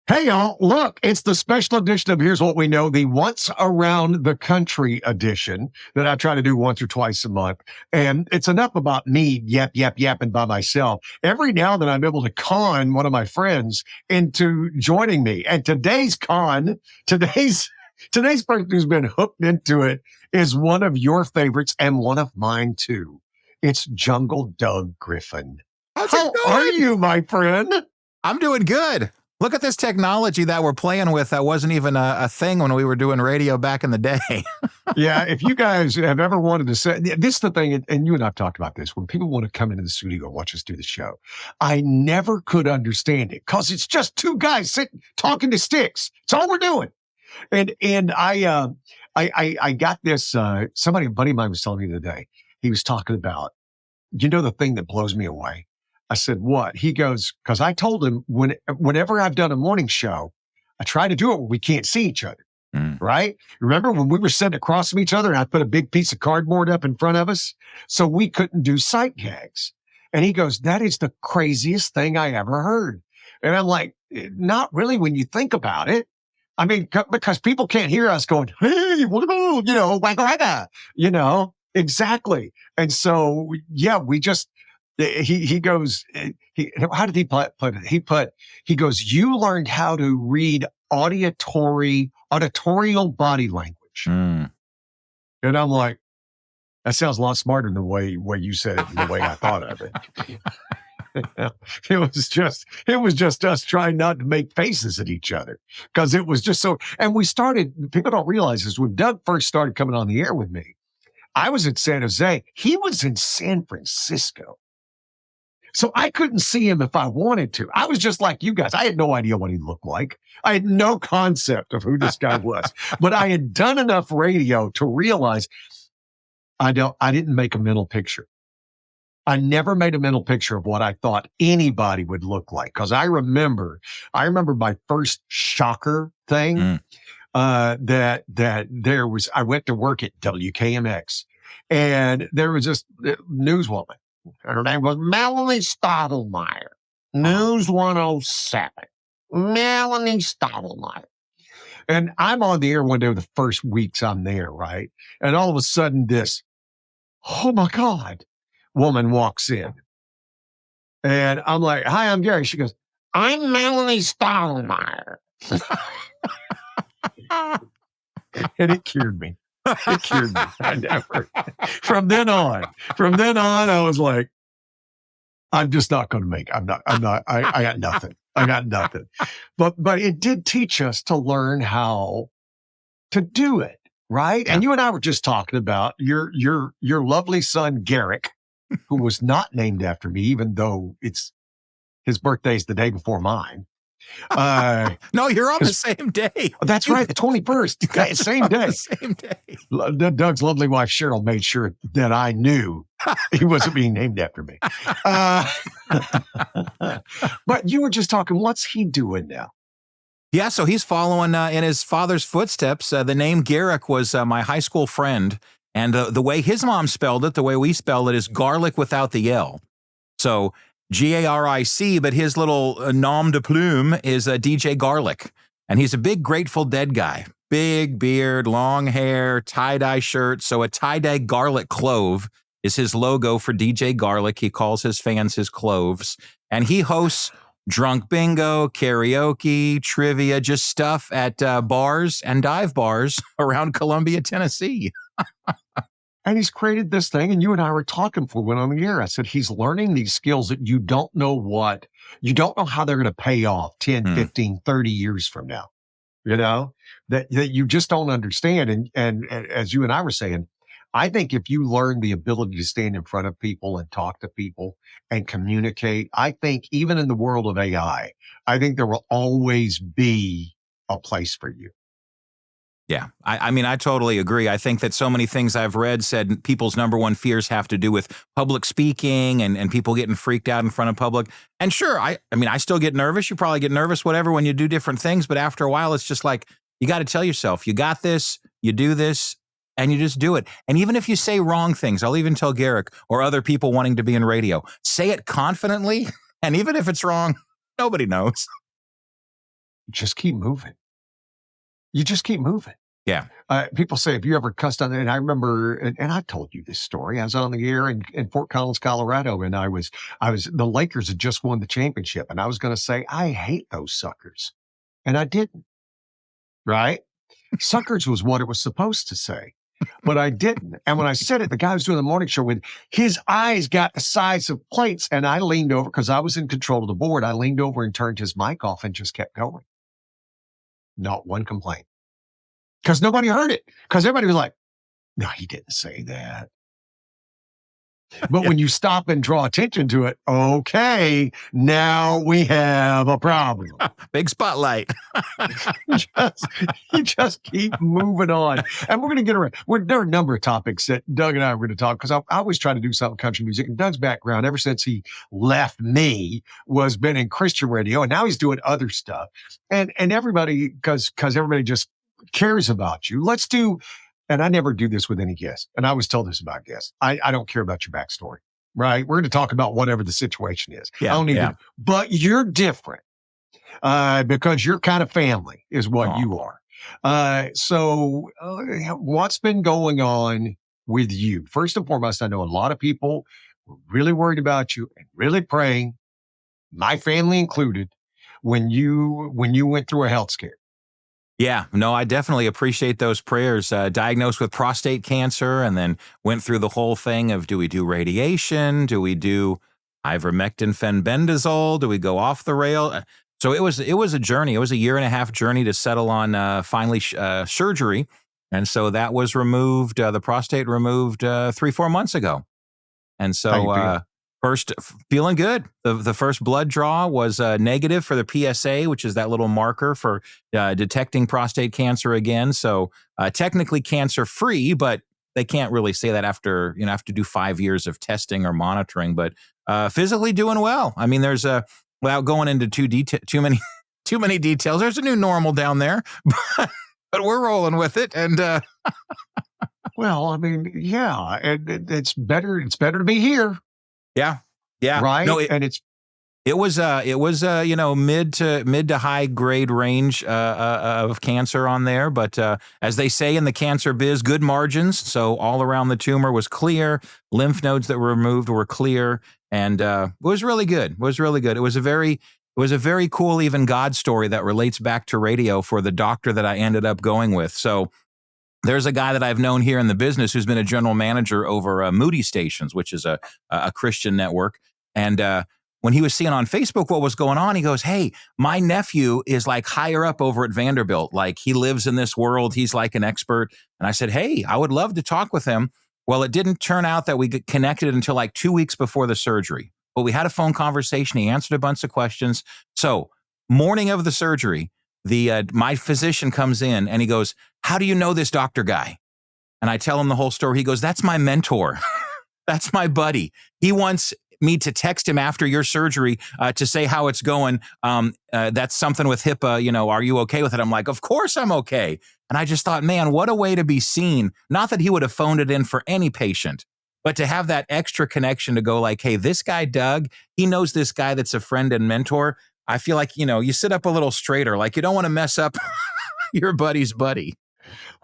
Hey, y'all, look, it's the special edition of Here's What We Know, the Once Around the Country edition that I try to do once or twice a month. And it's enough about me yapping by myself. Every now and then I'm able to con one of my friends into joining me. And today's person who's been hooked into it is one of your favorites and one of mine too. It's Jungle Doug Griffin. How are you, my friend? I'm doing good. Look at this technology that we're playing with that wasn't even a thing when we were doing radio back in the day. Yeah, if you guys have ever wanted to say, this is the thing, and you and I've talked about this, when people want to come into the studio and watch us do the show, I never could understand it because it's just two guys sitting talking to sticks. It's all we're doing. And I got this, a buddy of mine was telling me the other day, he was talking about, the thing that blows me away. I said, what? He goes, because I told him whenever I've done a morning show, I try to do it when we can't see each other, right? Remember when we were sitting across from each other and I put a big piece of cardboard up in front of us so we couldn't do sight gags? And he goes, that is the craziest thing I ever heard. And I'm like, not really when you think about it. I mean, because people can't hear us going, hey, wagga wagga, exactly. And so, yeah, we just, he goes, how did he put it? He goes, you learned how to read auditorial body language. And I'm like, that sounds a lot smarter than the way you said it and the way I thought of it. It was just us trying not to make faces at each other because it was just so, and people don't realize this, when Doug first started coming on the air with me, I was in San Jose. He was in San Francisco. So I couldn't see him if I wanted to. I was just like you guys. I had no idea what he looked like. I had no concept of who this guy was, but I had done enough radio to realize I didn't make a mental picture. I never made a mental picture of what I thought anybody would look like. Cause I remember my first shocker thing, that there was, I went to work at WKMX and there was this newswoman. Her name was Melanie Stottlemyre. News 107. Melanie Stottlemyre. And I'm on the air one day, the first weeks I'm there, right? And all of a sudden this, oh my God, woman walks in. And I'm like, hi, I'm Gary. She goes, I'm Melanie Stottlemyre. And it cured me. It cured me. I never. From then on, I was like, I'm just not going to make it. I got nothing. I got nothing. But it did teach us to learn how to do it, right? Yeah. And you and I were just talking about your lovely son, Garrick, who was not named after me, even though his birthday's the day before mine. No, you're on the same day. That's right, the 21st. Same day. Same day. Doug's lovely wife, Cheryl, made sure that I knew he wasn't being named after me. But you were just talking, what's he doing now? Yeah, so he's following in his father's footsteps. The name Garrick was my high school friend. And the way his mom spelled it, the way we spell it, is garlic without the L. So G-A-R-I-C, but his little nom de plume is DJ Garlic. And he's a big Grateful Dead guy. Big beard, long hair, tie-dye shirt. So a tie-dye garlic clove is his logo for DJ Garlic. He calls his fans his cloves. And he hosts drunk bingo, karaoke, trivia, just stuff at bars and dive bars around Columbia, Tennessee. And he's created this thing, and you and I were talking before we went on the air. I said, he's learning these skills that you don't know how they're going to pay off 10, 15, 30 years from now, that you just don't understand. And as you and I were saying, I think if you learn the ability to stand in front of people and talk to people and communicate, I think even in the world of AI, I think there will always be a place for you. Yeah, I mean, I totally agree. I think that so many things I've read said people's number one fears have to do with public speaking and people getting freaked out in front of public. And sure, I mean, I still get nervous. You probably get nervous, whatever, when you do different things. But after a while, it's just like, you got to tell yourself, you got this, you do this, and you just do it. And even if you say wrong things, I'll even tell Garrick or other people wanting to be in radio, say it confidently. And even if it's wrong, nobody knows. just keep moving. You just keep moving. Yeah. People say, "Have you ever cussed on?" And I remember, and I told you this story. I was on the air in Fort Collins, Colorado, and the Lakers had just won the championship, and I was going to say, "I hate those suckers," and I didn't. Right? Suckers was what it was supposed to say, but I didn't. And when I said it, the guy was doing the morning show with his eyes got the size of plates, and I leaned over because I was in control of the board. I leaned over and turned his mic off and just kept going. Not one complaint. Because nobody heard it. Because everybody was like, no, he didn't say that. But when you stop and draw attention to it, okay, now we have a problem. Big spotlight. you just keep moving on. And we're going to get around. There are a number of topics that Doug and I are going to talk, because I always try to do something country music. And Doug's background, ever since he left me, was been in Christian radio. And now he's doing other stuff. And everybody, because everybody just cares about you. Let's do, and I never do this with any guest, and I always tell this about guests. I don't care about your backstory, right? We're going to talk about whatever the situation is. Yeah, I don't even, but you're different because you're kind of family is what you are. So what's been going on with you? First and foremost, I know a lot of people were really worried about you and really praying, my family included, when you went through a health scare. Yeah, no, I definitely appreciate those prayers. Diagnosed with prostate cancer, and then went through the whole thing of, do we do radiation? Do we do ivermectin, fenbendazole? Do we go off the rail? So it was a journey. It was a 1.5-year journey to settle on finally surgery. And so that was removed, the prostate removed 3-4 months ago. And so first, feeling good. The first blood draw was negative for the PSA, which is that little marker for detecting prostate cancer again. So technically cancer-free, but they can't really say that after, have to do 5 years of testing or monitoring. But physically doing well. I mean, there's without going into too many details, there's a new normal down there, but we're rolling with it. And well, I mean, yeah, and it's better to be here. Yeah. Right. No, it was mid to high grade range of cancer on there, but as they say in the cancer biz, good margins. So all around the tumor was clear. Lymph nodes that were removed were clear, and it was really good. It was really good. It was a very cool, even God story that relates back to radio for the doctor that I ended up going with. So there's a guy that I've known here in the business who's been a general manager over Moody Stations, which is a Christian network. And when he was seeing on Facebook what was going on, he goes, "Hey, my nephew is like higher up over at Vanderbilt. Like, he lives in this world. He's like an expert." And I said, "Hey, I would love to talk with him." Well, it didn't turn out that we get connected until like 2 weeks before the surgery. But we had a phone conversation. He answered a bunch of questions. So morning of the surgery, my physician comes in and he goes, "How do you know this doctor guy?" And I tell him the whole story. He goes, "That's my mentor. That's my buddy. He wants me to text him after your surgery to say how it's going. That's something with HIPAA. Are you okay with it?" I'm like, "Of course I'm okay." And I just thought, man, what a way to be seen. Not that he would have phoned it in for any patient, but to have that extra connection to go like, "Hey, this guy, Doug, he knows this guy that's a friend and mentor." I feel like, you sit up a little straighter, like you don't want to mess up your buddy's buddy.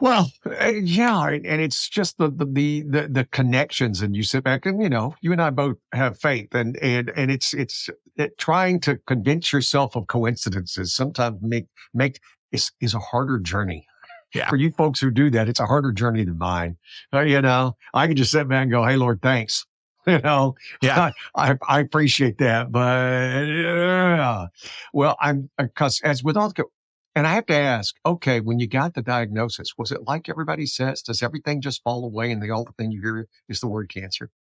Well, yeah, and it's just the connections, and you sit back and you and I both have faith, and it's trying to convince yourself of coincidences sometimes is a harder journey. Yeah. For you folks who do that, it's a harder journey than mine. I can just sit back and go, "Hey, Lord, thanks." Yeah. I appreciate that, but well, because as with all the. And I have to ask, okay, when you got the diagnosis, was it like everybody says? Does everything just fall away and the only thing you hear is the word cancer?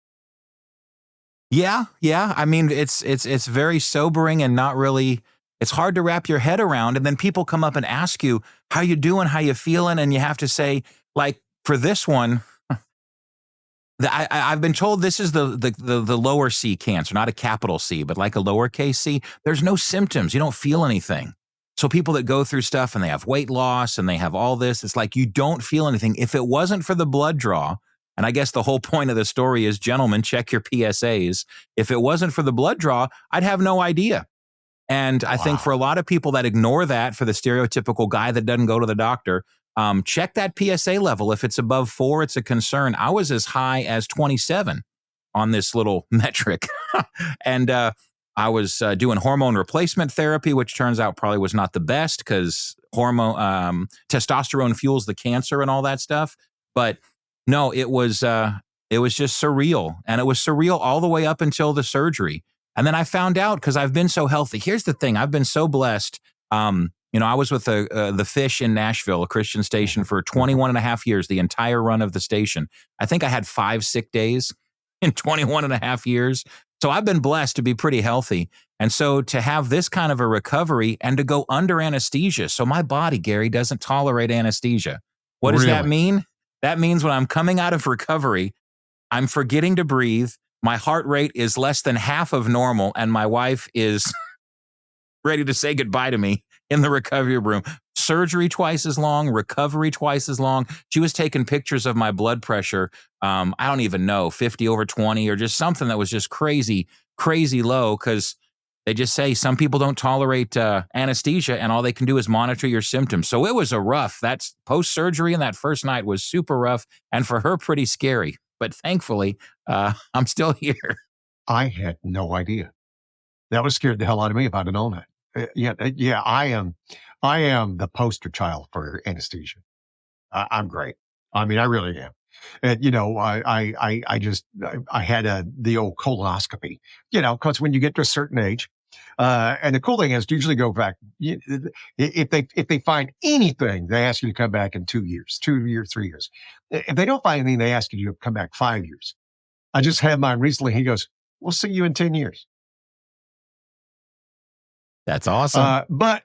Yeah. I mean, it's very sobering and not really. It's hard to wrap your head around. And then people come up and ask you, "How you doing? How you feeling?" And you have to say, like, for this one, I've been told this is the lower C cancer, not a capital C, but like a lowercase c. There's no symptoms. You don't feel anything. So people that go through stuff and they have weight loss and they have all this, it's like you don't feel anything. If it wasn't for the blood draw, and I guess the whole point of the story is, gentlemen, check your PSAs. If it wasn't for the blood draw, I'd have no idea. And I think for a lot of people that ignore that, for the stereotypical guy that doesn't go to the doctor, check that PSA level. If it's above 4, it's a concern. I was as high as 27 on this little metric. And I was doing hormone replacement therapy, which turns out probably was not the best because testosterone fuels the cancer and all that stuff. But no, it was just surreal. And it was surreal all the way up until the surgery. And then I found out, because I've been so healthy. Here's the thing. I've been so blessed. I was with the Fish in Nashville, a Christian station, for 21 and a half years, the entire run of the station. I think I had 5 sick days in 21 and a half years. So I've been blessed to be pretty healthy. And so to have this kind of a recovery and to go under anesthesia. So my body, Gary, doesn't tolerate anesthesia. What does that mean? That means when I'm coming out of recovery, I'm forgetting to breathe. My heart rate is less than half of normal, and my wife is ready to say goodbye to me in the recovery room. Surgery twice as long, recovery twice as long. She was taking pictures of my blood pressure. I don't even know, 50/20 or just something that was just crazy, crazy low, because they just say some people don't tolerate anesthesia and all they can do is monitor your symptoms. So it was that's post-surgery, and that first night was super rough, and for her, pretty scary. But thankfully, I'm still here. I had no idea. That was scared the hell out of me if I'd have known that. Yeah. I am the poster child for anesthesia. I'm great. I mean, I really am. And I had the old colonoscopy. Because when you get to a certain age, and the cool thing is, usually go back. If they find anything, they ask you to come back in 2 years, 2 years, 3 years. If they don't find anything, they ask you to come back 5 years. I just had mine recently. He goes, "We'll see you in 10 years." That's awesome. But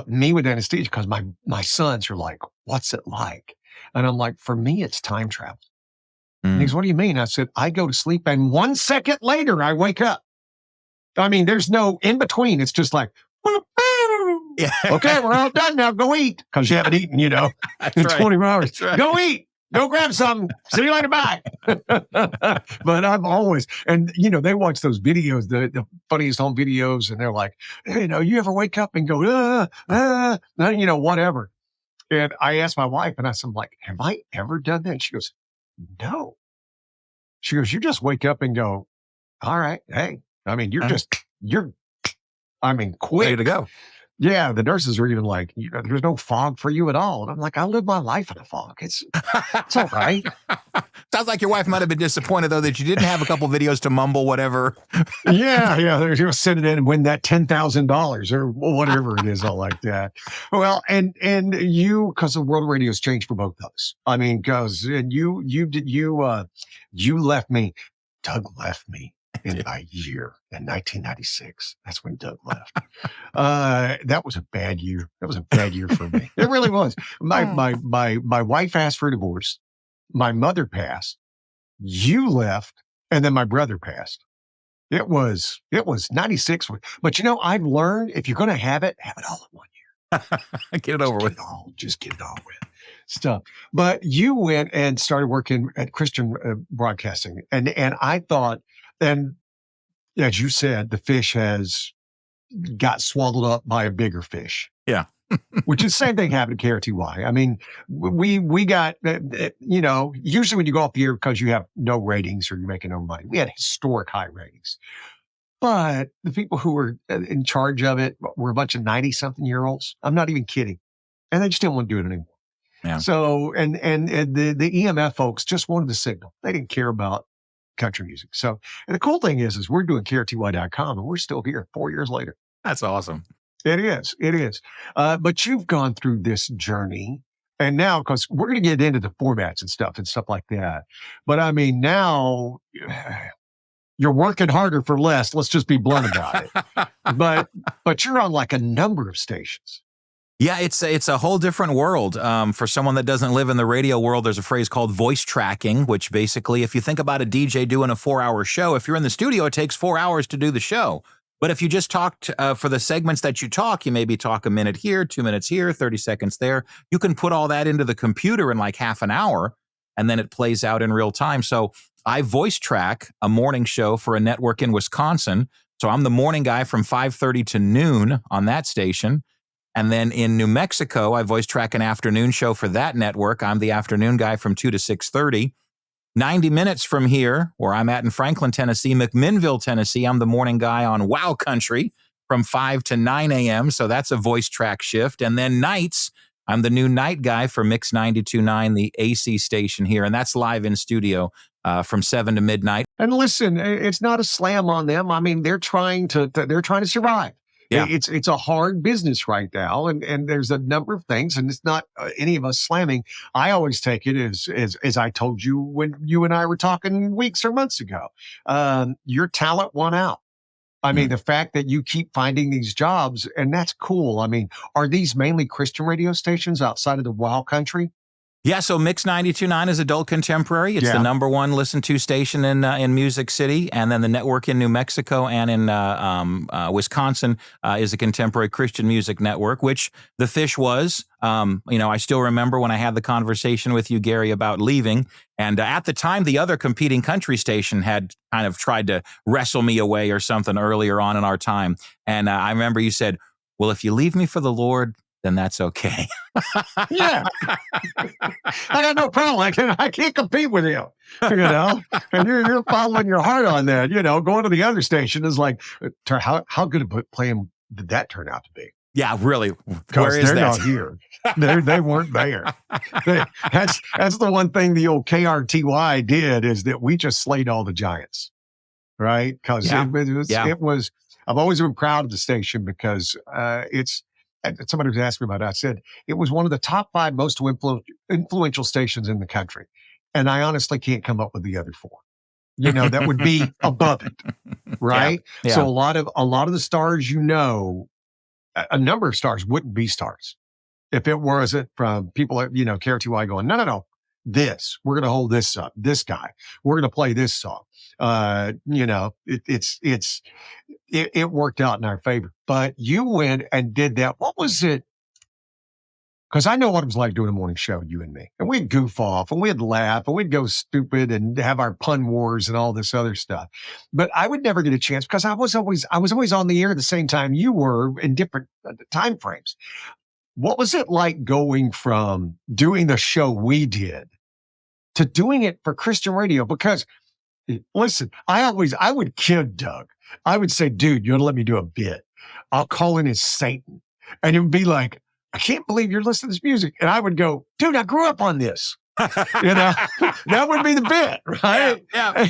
me with anesthesia, because my sons are like, "What's it like?" And I'm like, "For me, it's time travel." And he goes, "What do you mean?" I said, "I go to sleep, and 1 second later, I wake up. I mean, there's no in between. It's just like, yeah. Okay, we're all done now. Go eat," because you haven't eaten, in 24 hours. Right. Go eat. Go grab something. See you later. Bye. But I'm always, and they watch those videos, the funniest home videos, and they're like, you ever wake up and go, whatever. And I asked my wife, and I said, like, have I ever done that? And she goes, no. She goes, you just wake up and go, all right, hey, I mean, quick. Ready to go. Yeah, the nurses are even like, there's no fog for you at all. And I'm like, I live my life in a fog. It's all right. Sounds like your wife might have been disappointed, though, that you didn't have a couple videos to mumble whatever. Yeah. They're going to send it in and win that $10,000 or whatever it is, all like that. Well, and you, because the world radio has changed for both of us. I mean, because you left me. Doug left me. In a year, in 1996. That's when Doug left. That was a bad year. That was a bad year for me. It really was. My wife asked for a divorce. My mother passed. You left, and then my brother passed. It was 96. But I've learned, if you're going to have it all in 1 year. Get it over with. Just get it all with. Stuff. But you went and started working at Christian Broadcasting, and I thought. And as you said, the fish has got swallowed up by a bigger fish. Yeah. Which is the same thing happened to KRTY. I mean, we got, usually when you go off the air because you have no ratings or you're making no money, we had historic high ratings. But the people who were in charge of it were a bunch of 90-something-year-olds. I'm not even kidding. And they just didn't want to do it anymore. Yeah. So, and the EMF folks just wanted the signal. They didn't care about country music. So, and the cool thing is we're doing KRTY.com and we're still here 4 years later. That's awesome. It is. But you've gone through this journey, and now, because we're going to get into the formats and stuff like that. But I mean, now you're working harder for less. Let's just be blunt about it. But you're on like a number of stations. Yeah, it's a whole different world. For someone that doesn't live in the radio world, there's a phrase called voice tracking, which basically, if you think about a DJ doing a 4-hour show, if you're in the studio, it takes 4 hours to do the show. But if you just talked for the segments that you talk, you maybe talk a minute here, 2 minutes here, 30 seconds there. You can put all that into the computer in like half an hour, and then it plays out in real time. So I voice track a morning show for a network in Wisconsin. So I'm the morning guy from 5:30 to noon on that station. And then in New Mexico, I voice track an afternoon show for that network. I'm the afternoon guy from 2 to 6:30. 90 minutes from here, where I'm at in Franklin, Tennessee, McMinnville, Tennessee, I'm the morning guy on Wow Country from 5 to 9 a.m. So that's a voice track shift. And then nights, I'm the new night guy for Mix 92.9, the AC station here. And that's live in studio from 7 to midnight. And listen, it's not a slam on them. I mean, they're trying to survive. Yeah. It's a hard business right now, and there's a number of things, and it's not any of us slamming. I always take it as I told you when you and I were talking weeks or months ago. Your talent won out. I mean, the fact that you keep finding these jobs, and that's cool. I mean, are these mainly Christian radio stations outside of the wild country? Yeah, so Mix 92.9 is adult contemporary. It's the number one listened to station in Music City, and then the network in New Mexico and in Wisconsin is a contemporary Christian music network, which the Fish was. I still remember when I had the conversation with you, Gary, about leaving, and at the time, the other competing country station had kind of tried to wrestle me away or something earlier on in our time, and I remember you said, "Well, if you leave me for the Lord, then that's okay." Yeah. I got no problem. I can't compete with you, and you're following your heart on that. Going to the other station is like, how good a playing did that turn out to be? Yeah, really. Because they're not here. They weren't there. That's the one thing the old KRTY did, is that we just slayed all the giants, right? Because it was. I've always been proud of the station because it's. Somebody was asking me about it. I said it was one of the top 5 most influential stations in the country, and I honestly can't come up with the other 4. That would be above it, right? Yeah. So a lot of the stars, a number of stars wouldn't be stars if it wasn't from people at KRTY going, no, this, we're going to hold this up, this guy, we're going to play this song. It worked out in our favor. But you went and did that. What was it? Because I know what it was like doing a morning show, you and me. And we'd goof off and we'd laugh and we'd go stupid and have our pun wars and all this other stuff. But I would never get a chance because I was always on the air at the same time you were in different time frames. What was it like going from doing the show we did to doing it for Christian radio? Because listen, I would kid Doug. I would say, dude, you ought to let me do a bit. I'll call in as Satan. And it would be like, I can't believe you're listening to this music. And I would go, dude, I grew up on this. That would be the bit, right? Yeah.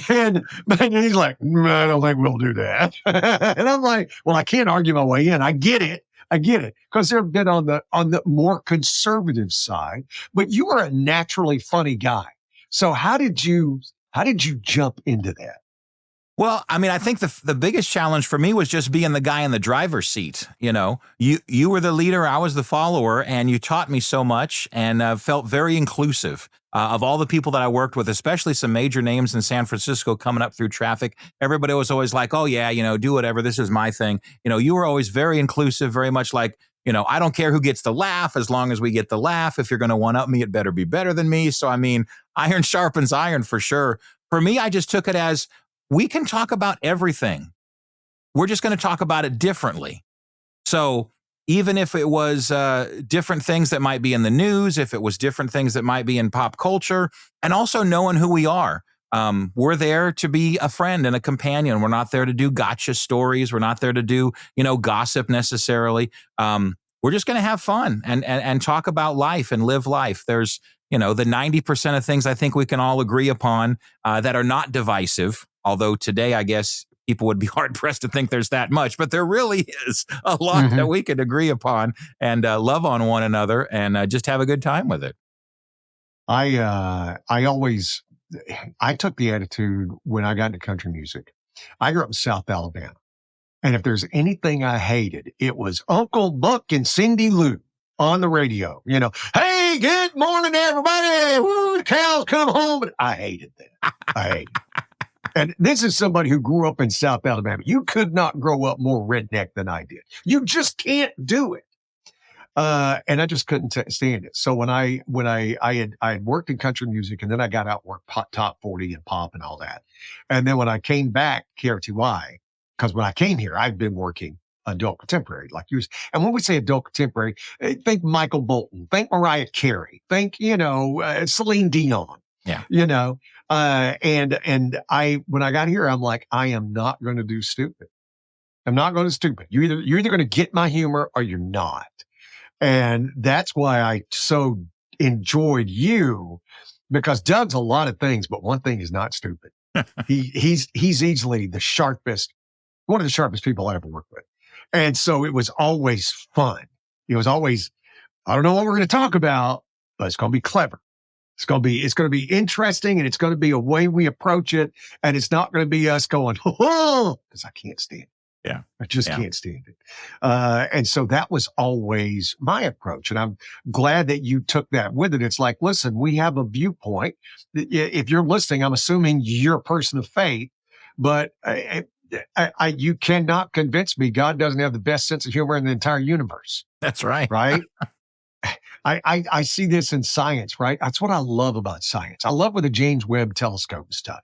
But he's like, I don't think we'll do that. And I'm like, well, I can't argue my way in. I get it. Because they're a bit on the more conservative side, but you are a naturally funny guy. So how did you jump into that? Well, I mean, I think the biggest challenge for me was just being the guy in the driver's seat. You were the leader, I was the follower, and you taught me so much and felt very inclusive of all the people that I worked with, especially some major names in San Francisco coming up through traffic. Everybody was always like, oh, yeah, do whatever. This is my thing. You were always very inclusive, very much like, I don't care who gets the laugh as long as we get the laugh. If you're going to one-up me, it better be better than me. So, I mean, iron sharpens iron for sure. For me, I just took it as, we can talk about everything. We're just going to talk about it differently. So even if it was different things that might be in the news, if it was different things that might be in pop culture, and also knowing who we are, we're there to be a friend and a companion. We're not there to do gotcha stories. We're not there to do, gossip necessarily. We're just going to have fun and talk about life and live life. There's, the 90% of things I think we can all agree upon that are not divisive. Although today, I guess people would be hard pressed to think there's that much, but there really is a lot that we could agree upon and love on one another and just have a good time with it. I took the attitude when I got into country music. I grew up in South Alabama. And if there's anything I hated, it was Uncle Buck and Cindy Lou on the radio. Hey, good morning, everybody. Woo, the cows come home. I hated that. I hated it. And this is somebody who grew up in South Alabama. You could not grow up more redneck than I did. You just can't do it. And I just couldn't stand it. So when I had worked in country music, and then I got out and worked top 40 and pop and all that. And then when I came back, KRTY, Because when I came here, I'd been working adult contemporary, like you. And when we say adult contemporary, think Michael Bolton, think Mariah Carey, think Celine Dion. Yeah. And when I got here, I'm like, I am not going to do stupid. I'm not going to stupid. You're either going to get my humor or you're not. And that's why I so enjoyed you, because Doug's a lot of things, but one thing is not stupid. He's easily one of the sharpest people I ever worked with. And so it was always fun. It was always, I don't know what we're going to talk about, but it's going to be clever. It's going to be interesting, and it's going to be a way we approach it. And it's not going to be us going, because I can't stand it. Yeah. I just can't stand it. And so that was always my approach. And I'm glad that you took that with it. It's like, listen, we have a viewpoint. If you're listening, I'm assuming you're a person of faith, but you cannot convince me God doesn't have the best sense of humor in the entire universe. That's right. Right? I see this in science, right? That's what I love about science. I love with the James Webb telescope and stuff.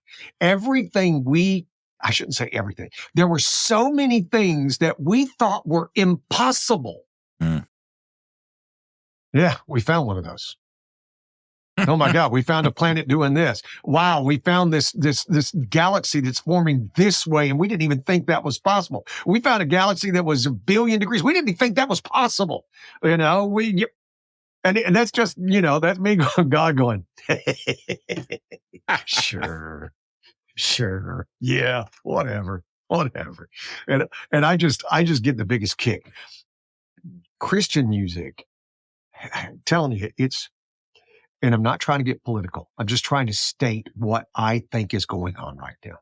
I shouldn't say everything. There were so many things that we thought were impossible. Yeah, we found one of those. Oh my God, we found a planet doing this. Wow, we found this galaxy that's forming this way, and we didn't even think that was possible. We found a galaxy that was 1 billion degrees. We didn't even think that was possible. And that's just, that's me going, God going, Sure. Yeah. Whatever. And I just get the biggest kick. Christian music, I'm telling you, and I'm not trying to get political. I'm just trying to state what I think is going on right now.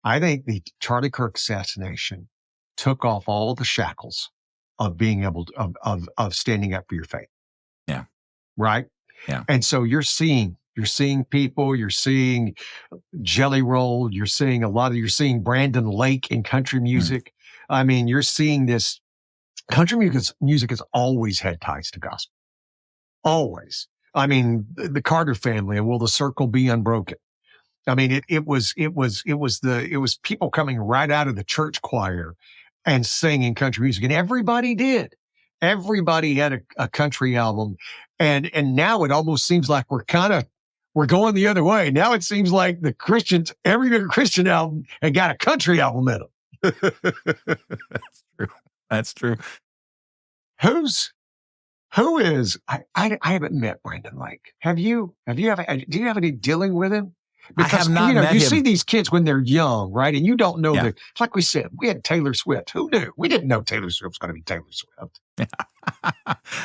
I think the Charlie Kirk assassination took off all the shackles of being able to, of standing up for your faith. Yeah. Right. Yeah. And so you're seeing people, you're seeing Jelly Roll, you're seeing Brandon Lake in country music. I mean, you're seeing this. Country music has always had ties to gospel. Always. I mean, the Carter family and Will the Circle Be Unbroken? I mean, it was people coming right out of the church choir and singing country music, and everybody did. Everybody had a country album, and now it almost seems like we're going the other way. Now it seems like the Christians, every other Christian album, and got a country album in them. That's true. Who is? I haven't met Brandon Lake. Do you have any dealing with him? Because, I have not met him. You see these kids when they're young, right? And you don't know Yeah. like we said, we had Taylor Swift. Who knew? We didn't know Taylor Swift was going to be Taylor Swift.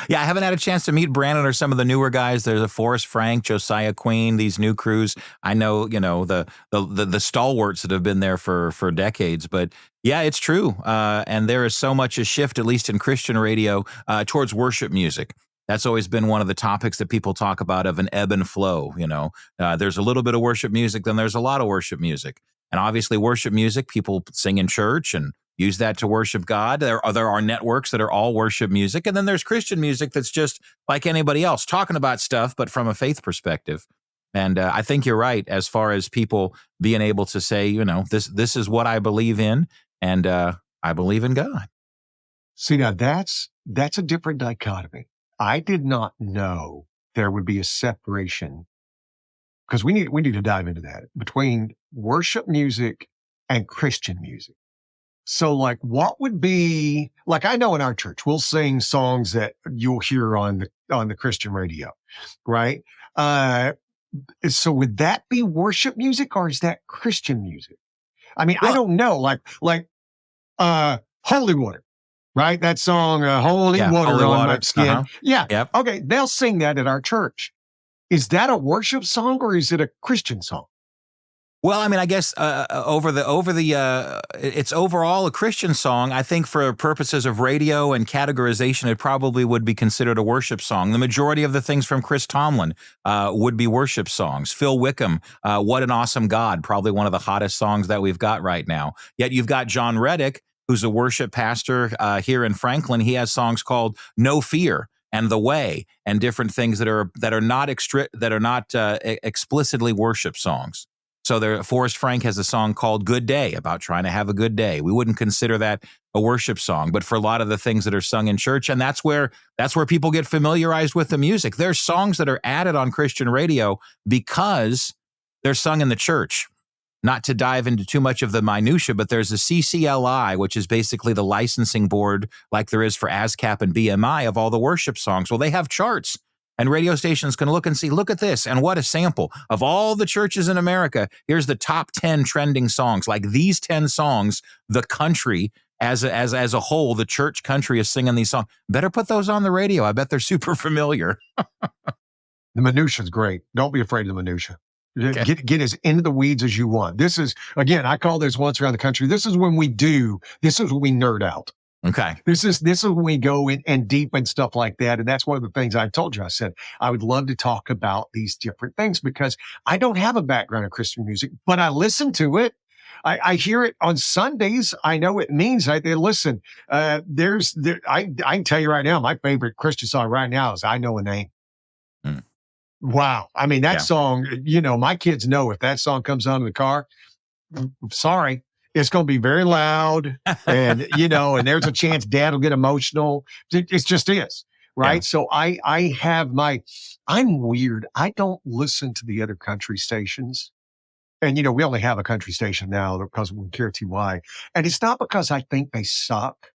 Yeah, I haven't had a chance to meet Brandon or some of the newer guys. There's a Forrest Frank, Josiah Queen, these new crews. I know, the stalwarts that have been there for decades. But yeah, it's true. And there is so much a shift, at least in Christian radio, towards worship music. That's always been one of the topics that people talk about, of an ebb and flow. There's a little bit of worship music, then there's a lot of worship music. And obviously worship music, people sing in church and use that to worship God. There are networks that are all worship music. And then there's Christian music that's just like anybody else, talking about stuff, but from a faith perspective. And I think you're right, as far as people being able to say, this is what I believe in, and I believe in God. See, now that's a different dichotomy. I did not know there would be a separation, because we need to dive into that, between worship music and Christian music. So like, what would be, like, I know in our church, we'll sing songs that you'll hear on the Christian radio, right? So would that be worship music, or is that Christian music? I mean, I don't know, like Holy Water. Right? That song, Holy Water Holy on Water. My Skin. Uh-huh. Yeah. Yep. Okay. They'll sing that at our church. Is that a worship song, or is it a Christian song? Well, I mean, I guess it's overall a Christian song. I think for purposes of radio and categorization, it probably would be considered a worship song. The majority of the things from Chris Tomlin would be worship songs. Phil Wickham, What an Awesome God, probably one of the hottest songs that we've got right now. Yet you've got John Reddick, who's a worship pastor here in Franklin. He has songs called No Fear and The Way, and different things that are not explicitly worship songs. So Forrest Frank has a song called Good Day about trying to have a good day. We wouldn't consider that a worship song, but for a lot of the things that are sung in church, and that's where people get familiarized with the music. There's songs that are added on Christian radio because they're sung in the church. Not to dive into too much of the minutia, but there's a CCLI, which is basically the licensing board like there is for ASCAP and BMI of all the worship songs. Well, they have charts. And radio stations can look and see, look at this. And what a sample of all the churches in America. Here's the top 10 trending songs. Like these 10 songs, the country as a whole, the church country is singing these songs. Better put those on the radio. I bet they're super familiar. The minutia is great. Don't be afraid of the minutia. Okay. Get as into the weeds as you want. This is, again, I call this Once Around the Country. This is when we nerd out. Okay. This is when we go in and deep and stuff like that. And that's one of the things I told you. I said, I would love to talk about these different things because I don't have a background in Christian music, but I listen to it. I hear it on Sundays. I know it means listen, I can tell you right now, my favorite Christian song right now is I Know a Name. Mm. Wow. I mean, that song, my kids know if that song comes on in the car, sorry. It's going to be very loud and, and there's a chance dad will get emotional. It just is. Right. Yeah. So I'm weird. I don't listen to the other country stations. And, we only have a country station now because we're KRTY. And it's not because I think they suck.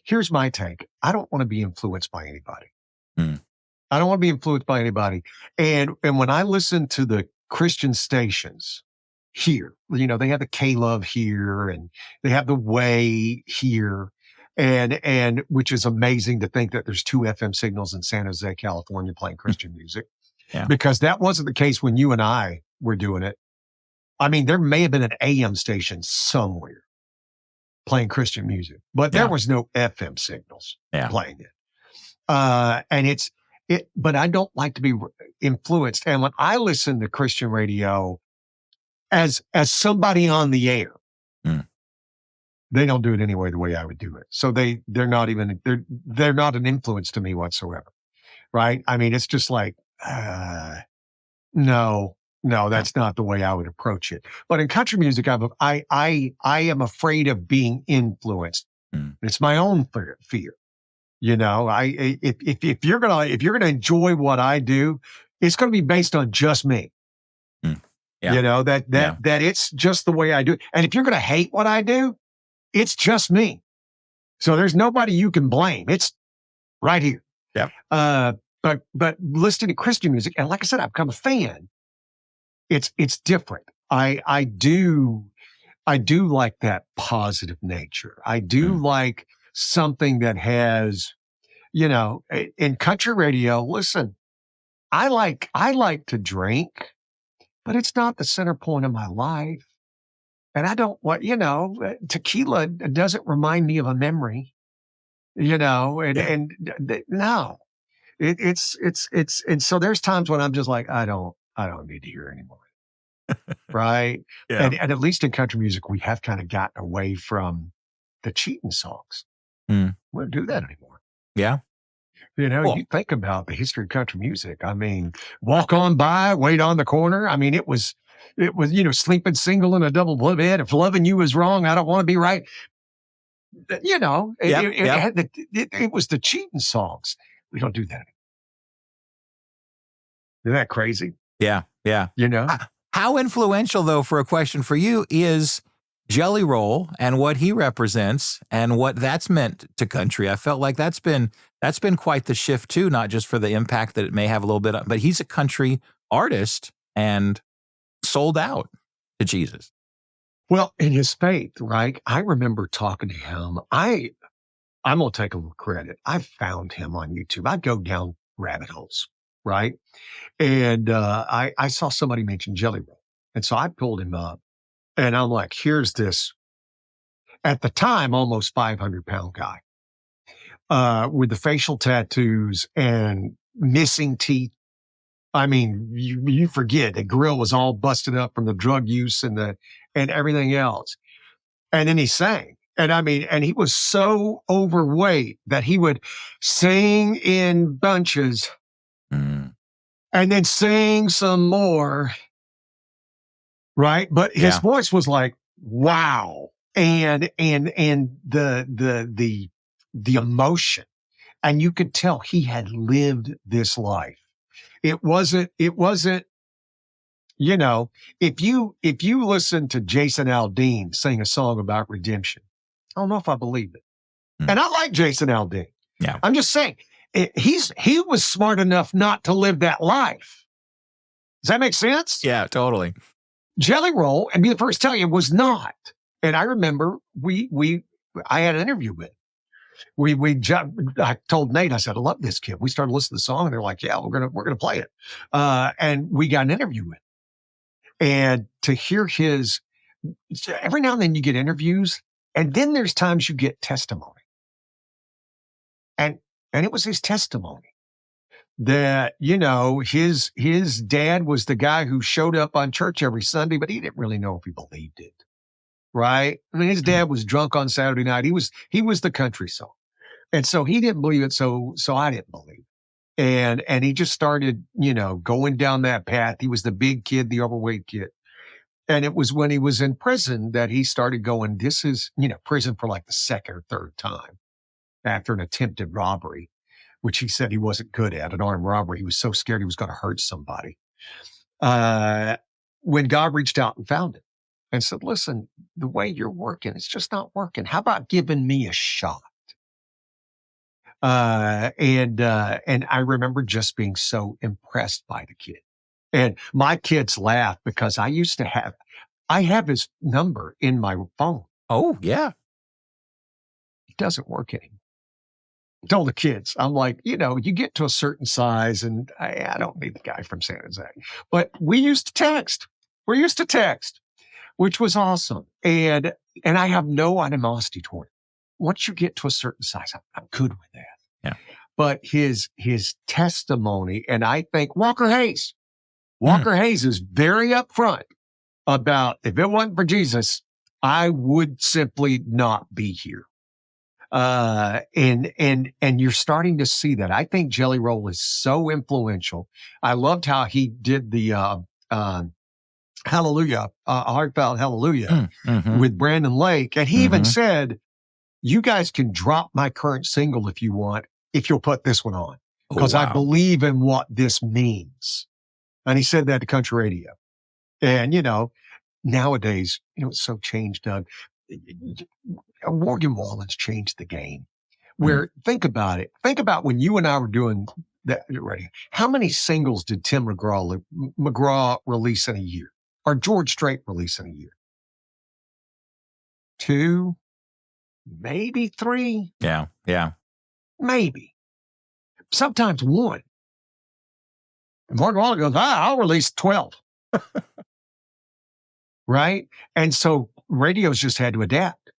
Here's my take. I don't want to be influenced by anybody. Mm. I don't want to be influenced by anybody. And when I listen to the Christian stations, here, they have the K-Love here and they have the Way here. And which is amazing to think that there's 2 FM signals in San Jose, California playing Christian music. Yeah. Because that wasn't the case when you and I were doing it. I mean, there may have been an AM station somewhere playing Christian music, but there was no FM signals playing it. But I don't like to be influenced. And when I listen to Christian radio, as somebody on the air, they don't do it anyway the way I would do it. So they're not an influence to me whatsoever, right? I mean, it's just like, no, that's not the way I would approach it. But in country music, I am afraid of being influenced. It's my own fear. If you're gonna enjoy what I do, it's gonna be based on just me. Yeah. That it's just the way I do it. And if you're going to hate what I do, it's just me. So there's nobody you can blame. It's right here. Yeah. But listening to Christian music, and like I said, I've become a fan. It's different. I do like that positive nature. I do like something that has, in country radio, listen, I like to drink. But it's not the center point of my life. And I don't want, tequila doesn't remind me of a memory, no. And so there's times when I'm just like, I don't need to hear anymore. Right. Yeah. And at least in country music, we have kind of gotten away from the cheating songs. We don't do that anymore. Yeah. You think about the history of country music. I mean, Walk On By, Wait on the Corner. I mean, it was, Sleeping Single in a Double Bed. If Loving You Is Wrong, I Don't Want to Be Right. It was the cheating songs. We don't do that anymore. Isn't that crazy? Yeah. How influential, though, for a question for you, is Jelly Roll and what he represents and what that's meant to country? I felt like that's been quite the shift too, not just for the impact that it may have a little bit, but he's a country artist and sold out to Jesus. Well, in his faith, right? I remember talking to him. I'm going to take a little credit. I found him on YouTube. I'd go down rabbit holes, right? And I saw somebody mention Jelly Roll. And so I pulled him up and I'm like, here's this, at the time, almost 500-pound guy. With the facial tattoos and missing teeth. I mean, you forget the grill was all busted up from the drug use and everything else. And then he sang. And he was so overweight that he would sing in bunches and then sing some more right? But his Yeah. voice was like, wow. And the emotion. And you could tell he had lived this life. It wasn't, you know, if you listen to Jason Aldean sing a song about redemption, I don't know if I believe it. And I like Jason Aldean. Yeah. I'm just saying, he was smart enough not to live that life. Does that make sense? Yeah, totally. Jelly Roll, and be the first to tell you, was not. And I remember I had an interview with him. I told Nate, I said, I love this kid. We started listening to the song and they're like, yeah, we're going to play it. And we got an interview with him. And to hear every now and then you get interviews, and then there's times you get testimony. And it was his testimony that, you know, his dad was the guy who showed up on church every Sunday, but he didn't really know if he believed it. Right? I mean, his dad was drunk on Saturday night. He was the country song. And so he didn't believe it. So I didn't believe it. And he just started, you know, going down that path. He was the big kid, the overweight kid. And it was when he was in prison that he started going, this is, you know, prison for like the second or third time after an attempted robbery, which he said he wasn't good at, an armed robbery. He was so scared he was going to hurt somebody. When God reached out and found him and said, listen, the way you're working, it's just not working. How about giving me a shot? And I remember just being so impressed by the kid. And my kids laugh because I have his number in my phone. Oh, yeah. It doesn't work anymore. I told the kids, I'm like, you know, you get to a certain size and I don't need the guy from San Jose, but we used to text. We're used to text, which was awesome. And I have no animosity toward it. Once you get to a certain size, I'm good with that. Yeah. But his testimony, and I think Walker Hayes is very upfront about, if it wasn't for Jesus, I would simply not be here. And you're starting to see that. I think Jelly Roll is so influential. I loved how he did the Hallelujah, heartfelt Hallelujah with Brandon Lake. And he even said, you guys can drop my current single if you want, if you'll put this one on, because I believe in what this means. And he said that to country radio. And, you know, nowadays, you know, it's so changed, Doug. Morgan Wallen's changed the game. Where, think about it. Think about when you and I were doing that radio. How many singles did Tim McGraw release in a year? Or George Strait release in a year? 2, maybe 3. Yeah. Yeah. Maybe. Sometimes 1. And Morgan Wallen goes, I'll release 12. Right? And so radio's just had to adapt.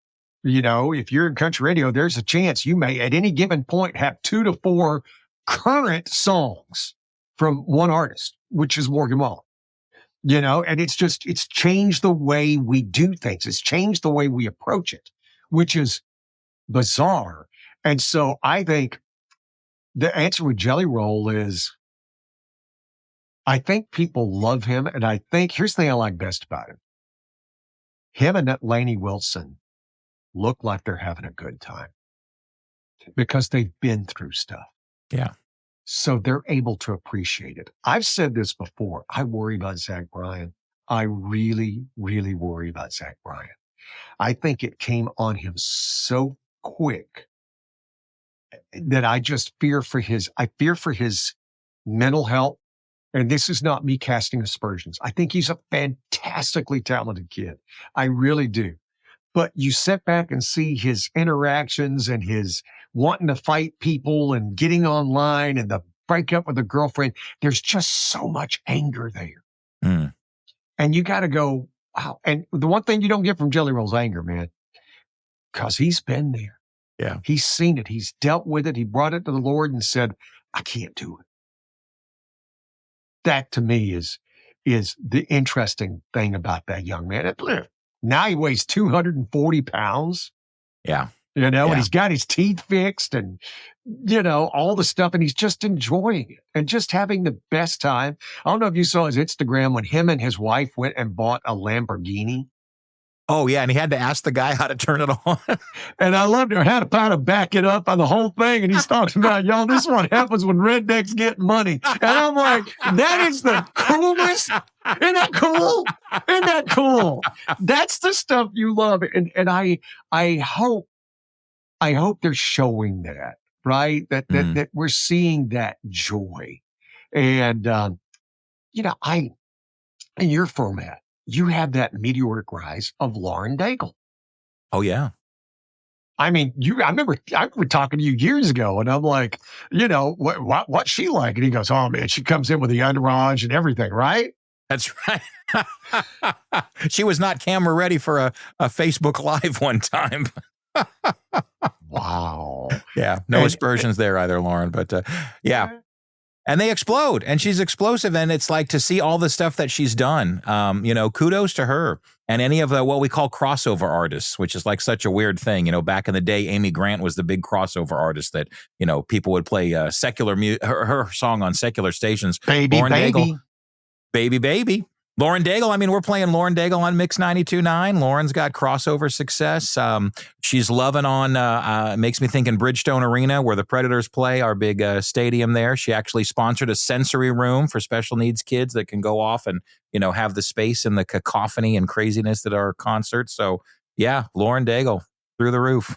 You know, if you're in country radio, there's a chance you may at any given point have 2 to 4 current songs from one artist, which is Morgan Wallen. You know, and it's changed the way we do things. It's changed the way we approach it, which is bizarre. And so I think the answer with Jelly Roll is, I think people love him. And I think, here's the thing I like best about him. Him and that Lainey Wilson look like they're having a good time because they've been through stuff. Yeah. So they're able to appreciate it. I've said this before. I worry about Zach Bryan. I really, really worry about Zach Bryan. I think it came on him so quick that I just fear for his mental health. And this is not me casting aspersions. I think he's a fantastically talented kid. I really do. But you sit back and see his interactions and his wanting to fight people and getting online and the breakup with a girlfriend. There's just so much anger there. And you got to go, wow. And the one thing you don't get from Jelly Roll's anger, man, because he's been there. Yeah. He's seen it. He's dealt with it. He brought it to the Lord and said, I can't do it. That to me is the interesting thing about that young man. Now he weighs 240 pounds. Yeah. and Yeah. he's got his teeth fixed and, all the stuff, and he's just enjoying it and just having the best time. I don't know if you saw his Instagram when him and his wife went and bought a Lamborghini. Oh, yeah, and he had to ask the guy how to turn it on. And I loved how to back it up on the whole thing. And he's talking about, y'all, this is what happens when rednecks get money. And I'm like, that is the coolest. Isn't that cool? Isn't that cool? That's the stuff you love. And I hope they're showing that, right? That we're seeing that joy. And, in your format, you have that meteoric rise of Lauren Daigle. Oh, yeah. I mean, I remember talking to you years ago, and I'm like, what's she like? And he goes, oh, man, she comes in with the entourage and everything, right? That's right. She was not camera ready for a Facebook Live one time. Wow. Yeah, no aspersions there either, Lauren, but yeah. And they explode, and she's explosive, and it's like to see all the stuff that she's done. Kudos to her and any of the what we call crossover artists, which is like such a weird thing. Back in the day, Amy Grant was the big crossover artist that people would play secular her song on secular stations. Baby, Lauren baby, Daigle, baby, baby. Lauren Daigle, I mean, we're playing Lauren Daigle on Mix 92.9. Lauren's got crossover success. She's loving on, makes me think in Bridgestone Arena where the Predators play, our big stadium there. She actually sponsored a sensory room for special needs kids that can go off and, have the space and the cacophony and craziness that are concerts. So, yeah, Lauren Daigle, through the roof.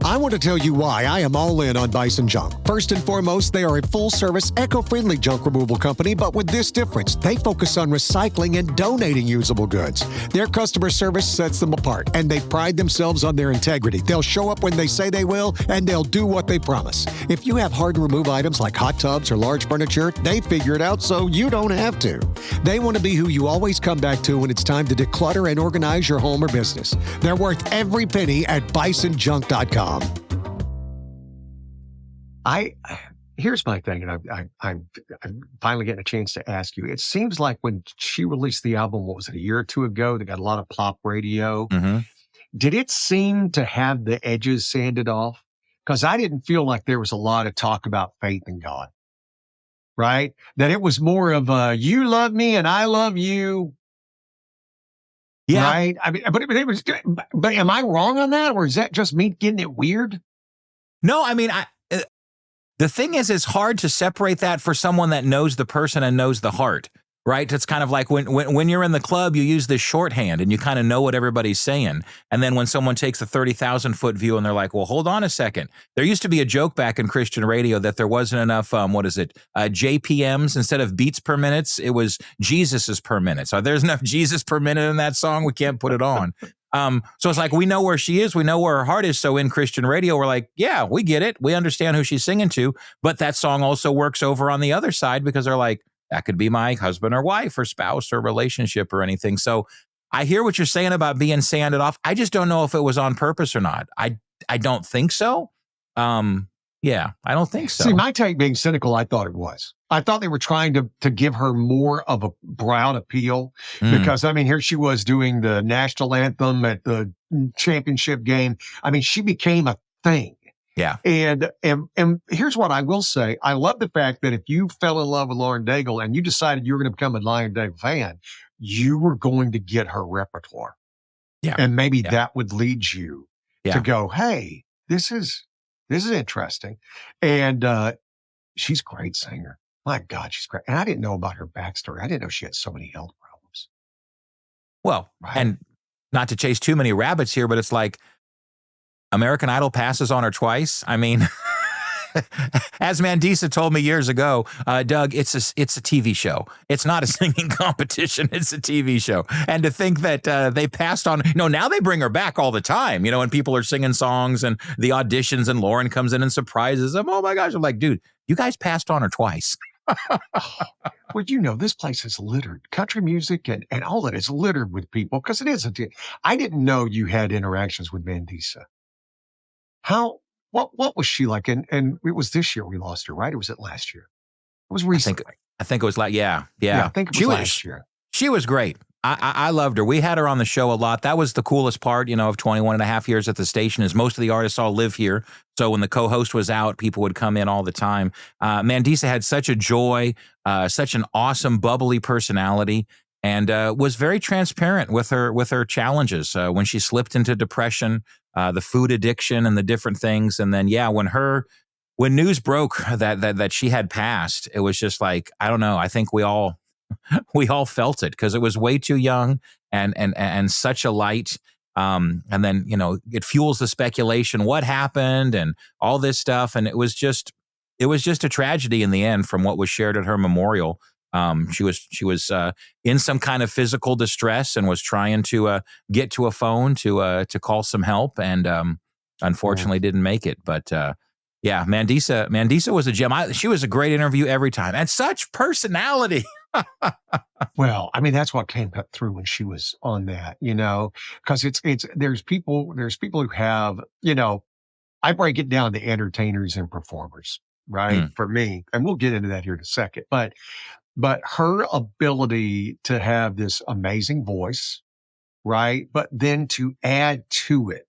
I want to tell you why I am all in on Bison Junk. First and foremost, they are a full-service, eco-friendly junk removal company, but with this difference, they focus on recycling and donating usable goods. Their customer service sets them apart, and they pride themselves on their integrity. They'll show up when they say they will, and they'll do what they promise. If you have hard-to-remove items like hot tubs or large furniture, they figure it out so you don't have to. They want to be who you always come back to when it's time to declutter and organize your home or business. They're worth every penny at bisonjunk.com. Here's my thing, and I'm finally getting a chance to ask you. It seems like when she released the album, what was it, a year or two ago? They got a lot of pop radio. Mm-hmm. Did it seem to have the edges sanded off? Because I didn't feel like there was a lot of talk about faith in God, right? That it was more of you love me and I love you. Yeah. Right? I mean, but am I wrong on that? Or is that just me getting it weird? No, I mean, the thing is, it's hard to separate that for someone that knows the person and knows the heart, right? It's kind of like when you're in the club, you use this shorthand and you kind of know what everybody's saying. And then when someone takes the 30,000-foot view and they're like, well, hold on a second. There used to be a joke back in Christian radio that there wasn't enough, JPMs instead of beats per minute. It was Jesus's per minute. So there's enough Jesus per minute in that song. We can't put it on. So it's like, we know where she is. We know where her heart is. So in Christian radio, we're like, yeah, we get it. We understand who she's singing to. But that song also works over on the other side because they're like, that could be my husband or wife or spouse or relationship or anything. So I hear what you're saying about being sanded off. I just don't know if it was on purpose or not. I don't think so. Yeah, I don't think so. See, my take being cynical, I thought it was. I thought they were trying to give her more of a broad appeal because, I mean, here she was doing the national anthem at the championship game. I mean, she became a thing. Yeah. And here's what I will say. I love the fact that if you fell in love with Lauren Daigle and you decided you were going to become a Lauren Daigle fan, you were going to get her repertoire. Yeah. And maybe that would lead you to go, hey, this is interesting. And she's a great singer. My God, she's great. And I didn't know about her backstory. I didn't know she had so many health problems. Well, right. And not to chase too many rabbits here, but it's like American Idol passes on her twice. I mean, as Mandisa told me years ago, Doug, it's a TV show. It's not a singing competition. It's a TV show. And to think that they passed on, now they bring her back all the time, and people are singing songs and the auditions and Lauren comes in and surprises them. Oh my gosh. I'm like, dude, you guys passed on her twice. Well, this place is littered. Country music and all that is littered with people because it isn't. I didn't know you had interactions with Mandisa. What was she like? And it was this year we lost her, right? Or was it last year? It was recently. I think it was like, yeah. I think it was last year. She was great. I loved her. We had her on the show a lot. That was the coolest part, of 21 and a half years at the station is most of the artists all live here. So when the co-host was out, people would come in all the time. Mandisa had such a joy, such an awesome, bubbly personality, and was very transparent with her challenges. When she slipped into depression, the food addiction and the different things. And then, when news broke that she had passed, it was just like, I don't know. I think we all felt it because it was way too young and such a light. And then, it fuels the speculation, what happened and all this stuff. And it was just a tragedy in the end from what was shared at her memorial. She was in some kind of physical distress and was trying to get to a phone to call some help and unfortunately didn't make it. But Mandisa was a gem. She was a great interview every time and such personality. Well, I mean, that's what came through when she was on that, because there's people who have, I break it down to entertainers and performers, right? For me, and we'll get into that here in a second, but her ability to have this amazing voice, right? But then to add to it,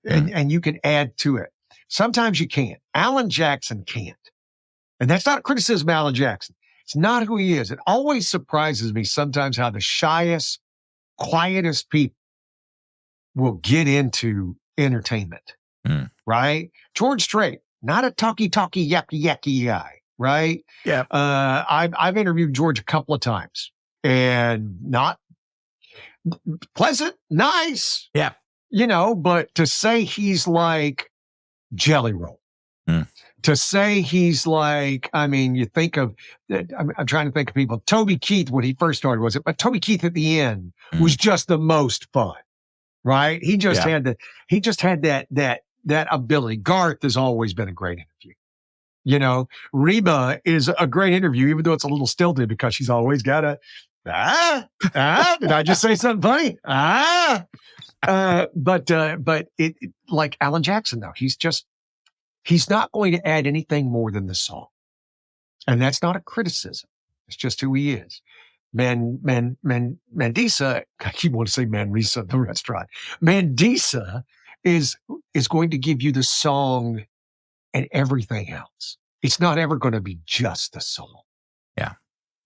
and you can add to it. Sometimes you can't. Alan Jackson can't. And that's not a criticism of Alan Jackson. It's not who he is. It always surprises me sometimes how the shyest, quietest people will get into entertainment, right? George Strait, not a talky, yucky guy, right? Yeah. I've interviewed George a couple of times and not pleasant, nice. Yeah. But to say he's like Jelly Roll, to say he's like, I mean, you think of, I'm trying to think of people. Toby Keith, when he first started, was it? But Toby Keith at the end was just the most fun, right? He just had that ability. Garth has always been a great interview. Reba is a great interview, even though it's a little stilted because she's always got a, did I just say something funny? But it like Alan Jackson, though, he's not going to add anything more than the song. And that's not a criticism. It's just who he is. Mandisa, I keep wanting to say Manresa, the restaurant. Mandisa is going to give you the song and everything else. It's not ever going to be just the song. Yeah.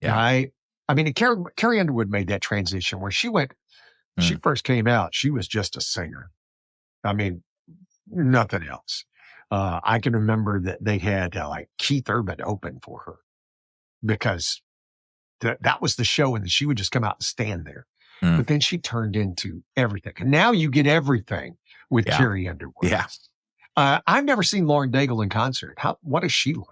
Right? I mean, Carrie Underwood made that transition where she first came out, she was just a singer. I mean, nothing else. I can remember that they had like Keith Urban open for her because that was the show, and she would just come out and stand there. But then she turned into everything, and now you get everything with Carrie Underwood. Yeah. I've never seen Lauren Daigle in concert. What is she like?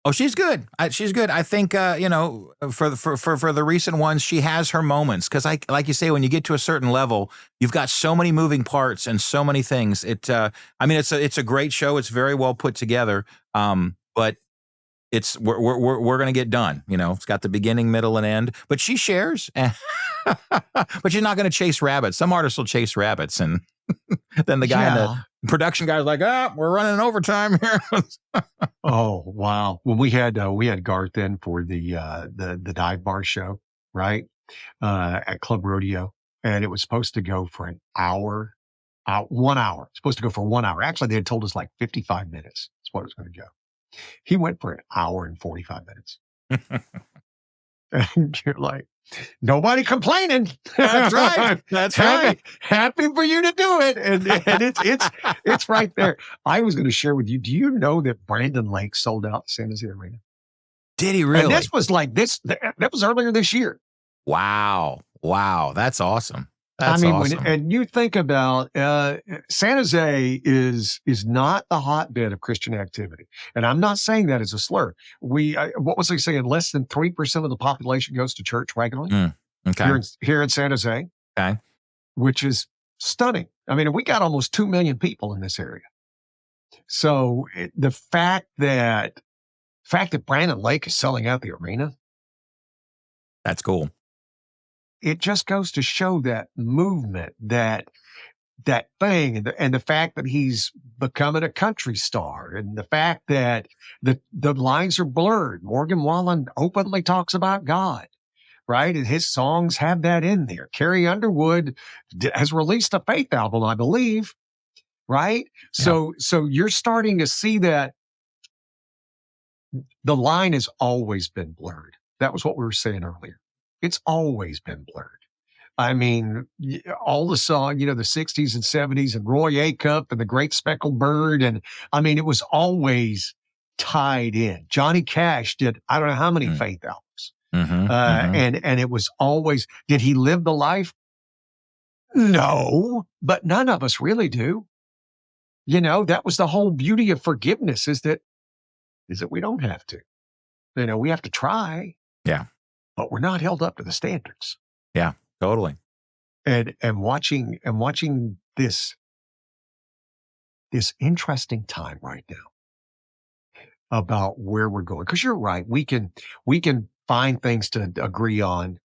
Oh, she's good. She's good. I think, for the recent ones, she has her moments. Because like you say, when you get to a certain level, you've got so many moving parts and so many things. It's a great show. It's very well put together. But we're going to get done. It's got the beginning, middle, and end. But she shares. But she's not going to chase rabbits. Some artists will chase rabbits, and then the guy in the production guy's like, we're running overtime here. Oh, wow. Well, we had Garth in for the dive bar show, right? At Club Rodeo. And it was supposed to go for an hour, 1 hour. It's supposed to go for 1 hour. Actually, they had told us like 55 minutes. That's what it was going to go. He went for an hour and 45 minutes. And you're like, nobody complaining. That's right. That's right. Happy for you to do it. And it's right there. I was going to share with you. Do you know that Brandon Lake sold out the San Jose Arena? Did he really? And this was like this. That was earlier this year. Wow. That's awesome. That's awesome. And you think about San Jose is not the hotbed of Christian activity, and I'm not saying that as a slur. What was I saying? Less than 3% of the population goes to church regularly. Okay. Here in San Jose, okay, which is stunning. I mean, we got almost 2 million people in this area. So the fact that Brandon Lake is selling out the arena, that's cool. It just goes to show that movement, that thing, and the fact that he's becoming a country star, and the fact that the lines are blurred. Morgan Wallen openly talks about God. right? And his songs have that in there. Carrie Underwood has released a faith album, I believe, right? Yeah. So you're starting to see that the line has always been blurred. That was what we were saying earlier. It's always been blurred. I mean, all the song, the 60s and 70s and Roy Acuff and the Great Speckled Bird. And I mean, it was always tied in. Johnny Cash did, I don't know how many faith albums. And it was always, did he live the life? No, but none of us really do. That was the whole beauty of forgiveness is that we don't have to. We have to try. Yeah. But we're not held up to the standards. Yeah, totally. And watching this interesting time right now about where we're going. Because you're right, we can find things to agree on.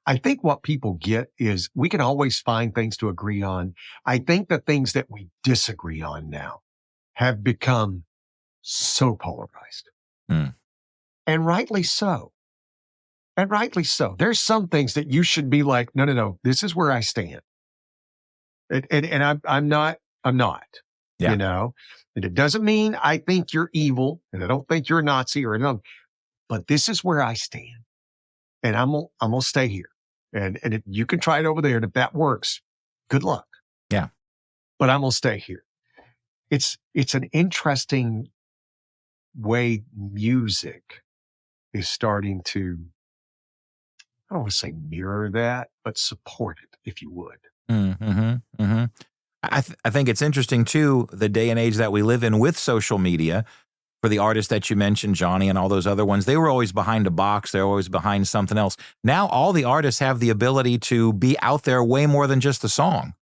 I think what people get is we can always find things to agree on. I think the things that we disagree on now have become so polarized. And rightly so. And rightly so. There's some things that you should be like, no, this is where I stand. And I'm not. Yeah. And it doesn't mean I think you're evil and I don't think you're a Nazi or anything, but this is where I stand. And I'm gonna stay here. And if you can try it over there, and if that works, good luck. Yeah. But I'm gonna stay here. It's an interesting way music is starting to, I don't want to say mirror that, but support it, if you would. I think it's interesting, too, the day and age that we live in with social media. For the artists that you mentioned, Johnny and all those other ones, they were always behind a box. They're always behind something else. Now all the artists have the ability to be out there way more than just the song.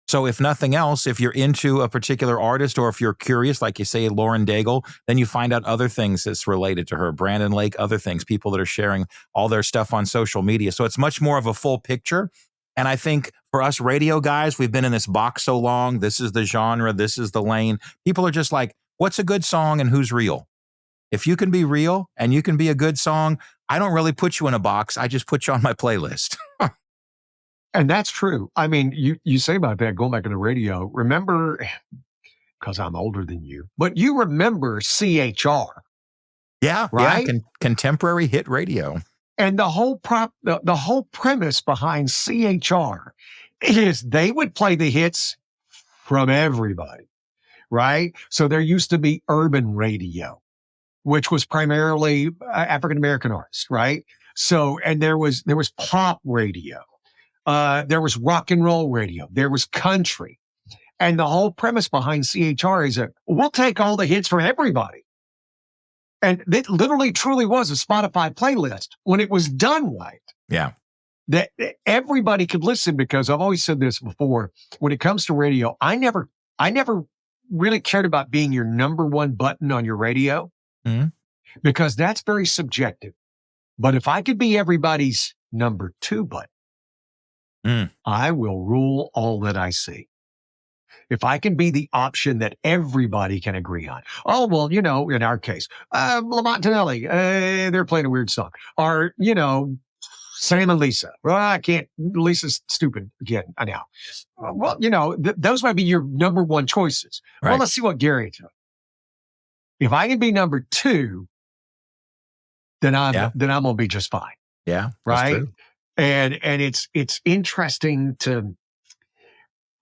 So if nothing else, if you're into a particular artist or if you're curious, like you say, Lauren Daigle, then you find out other things that's related to her, Brandon Lake, other things, people that are sharing all their stuff on social media. So it's much more of a full picture. And I think for us radio guys, we've been in this box so long. This is the genre. This is the lane. People are just like, what's a good song and who's real? If you can be real and you can be a good song, I don't really put you in a box. I just put you on my playlist. And that's true. I mean, you say about that, going back to the radio, remember, because I'm older than you, but you remember CHR. Yeah, right? Yeah, contemporary hit radio. And the whole premise behind CHR is they would play the hits from everybody, right? So there used to be urban radio, which was primarily African-American artists, right? So, and there was pop radio. There was rock and roll radio. There was country. And the whole premise behind CHR is that we'll take all the hits from everybody. And it literally truly was a Spotify playlist when it was done right. Yeah. That everybody could listen, because I've always said this before, when it comes to radio, I never really cared about being your number one button on your radio, because that's very subjective. But if I could be everybody's number two button, I will rule all that I see. If I can be the option that everybody can agree on. Oh, well, in our case, Lamont Tonelli, they're playing a weird song. Or, Sam and Lisa. Well, I can't, Lisa's stupid again, I know. Well, those might be your number one choices. Right. Well, let's see what Gary does. If I can be number two, then I'm going to be just fine. Yeah. Right. True. And it's interesting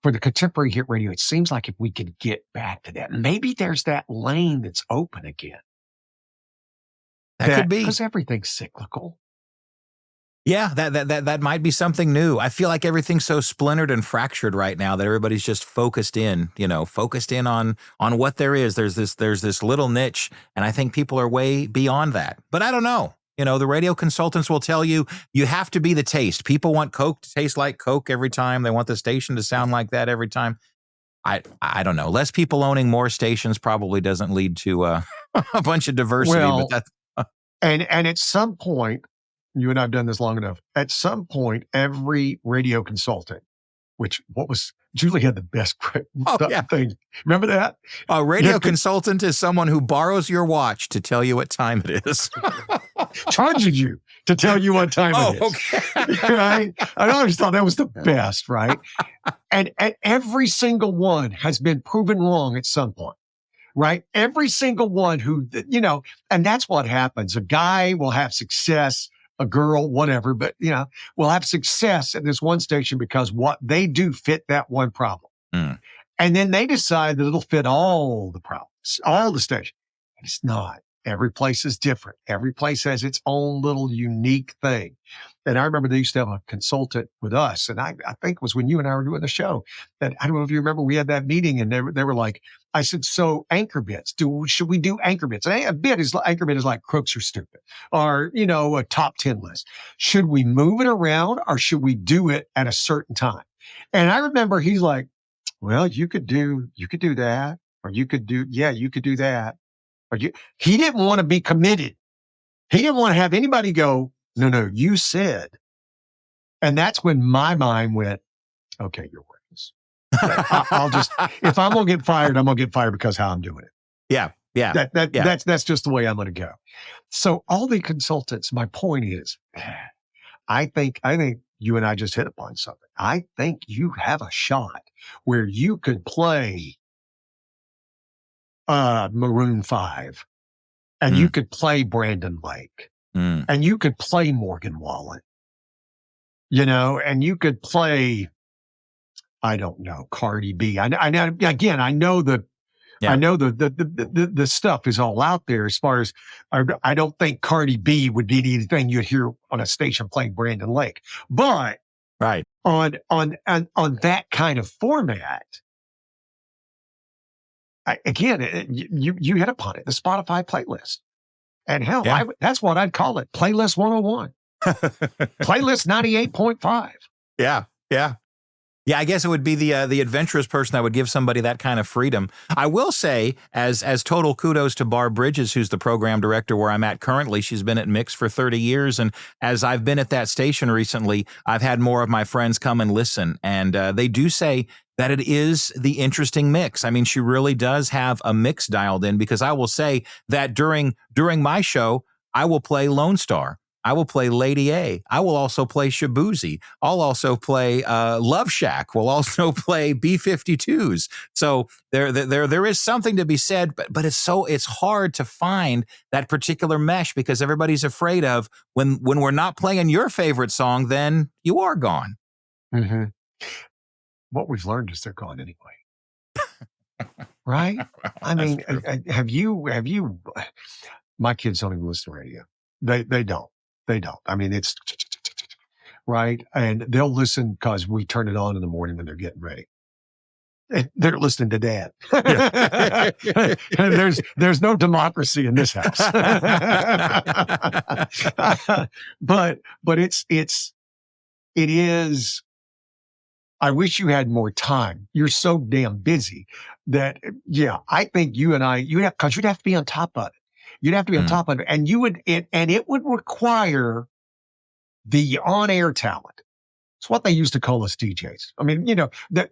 for the contemporary hit radio, it seems like if we could get back to that, maybe there's that lane that's open again. That could be. Because everything's cyclical. Yeah, that might be something new. I feel like everything's so splintered and fractured right now that everybody's just focused in on what there is. There's this little niche, and I think people are way beyond that. But I don't know. The radio consultants will tell you have to be the taste. People want Coke to taste like Coke every time. They want the station to sound like that every time. I don't know. Less people owning more stations probably doesn't lead to a bunch of diversity. Well, but that's and at some point, you and I've done this long enough. At some point, every radio consultant, Julie had the best thing. Remember that? A radio consultant is someone who borrows your watch to tell you what time it is. Charges you to tell you what time it is. Okay. Right? I always thought that was the best, right? And every single one has been proven wrong at some point, right? Every single one who, and that's what happens. A guy will have success, a girl, whatever, but, will have success at this one station because what they do fit that one problem. Mm. And then they decide that it'll fit all the problems, all the stations. And it's not. Every place is different. Every place has its own little unique thing. And I remember they used to have a consultant with us. And I think it was when you and I were doing the show that, I don't know if you remember, we had that meeting and they were like, I said, so anchor bits, should we do anchor bits? And anchor bit is like crooks are stupid or, a top 10 list. Should we move it around or should we do it at a certain time? And I remember he's like, well, you could do that, or you could do that. He didn't want to be committed. He didn't want to have anybody go, no, you said. And that's when my mind went, okay, you're worthless. I'll just, if I'm going to get fired, I'm going to get fired because how I'm doing it. Yeah. That's just the way I'm going to go. So all the consultants, my point is, I think you and I just hit upon something. I think you have a shot where you could play Maroon 5 and you could play Brandon Lake and you could play Morgan Wallen, and you could play, I don't know, Cardi B. I know the stuff is all out there as far as I don't think Cardi B would be anything you'd hear on a station playing Brandon Lake, but right on that kind of format. You hit upon it, the Spotify playlist. And hell, that's what I'd call it, Playlist 101. Playlist 98.5. Yeah. I guess it would be the adventurous person that would give somebody that kind of freedom. I will say, as total kudos to Barb Bridges, who's the program director where I'm at currently. She's been at Mix for 30 years. And as I've been at that station recently, I've had more of my friends come and listen. And they do say that it is the interesting mix. I mean, she really does have a mix dialed in, because I will say that during my show, I will play Lone Star. I will play Lady A. I will also play Shabuzi. I'll also play Love Shack. We'll also play B-52s. So there is something to be said, but it's hard to find that particular mesh, because everybody's afraid of when we're not playing your favorite song, then you are gone. Mm-hmm. What we've learned is they're gone anyway. Right? I mean, have you, my kids don't even listen to radio. They don't. I mean, it's right. And they'll listen because we turn it on in the morning when they're getting ready. They're listening to Dad. There's no democracy in this house. But it is. I wish you had more time. You're so damn busy that, I think you and I, because you'd have to be on top of it. You'd have to be on top of it. And it would require the on-air talent. It's what they used to call us DJs. I mean, the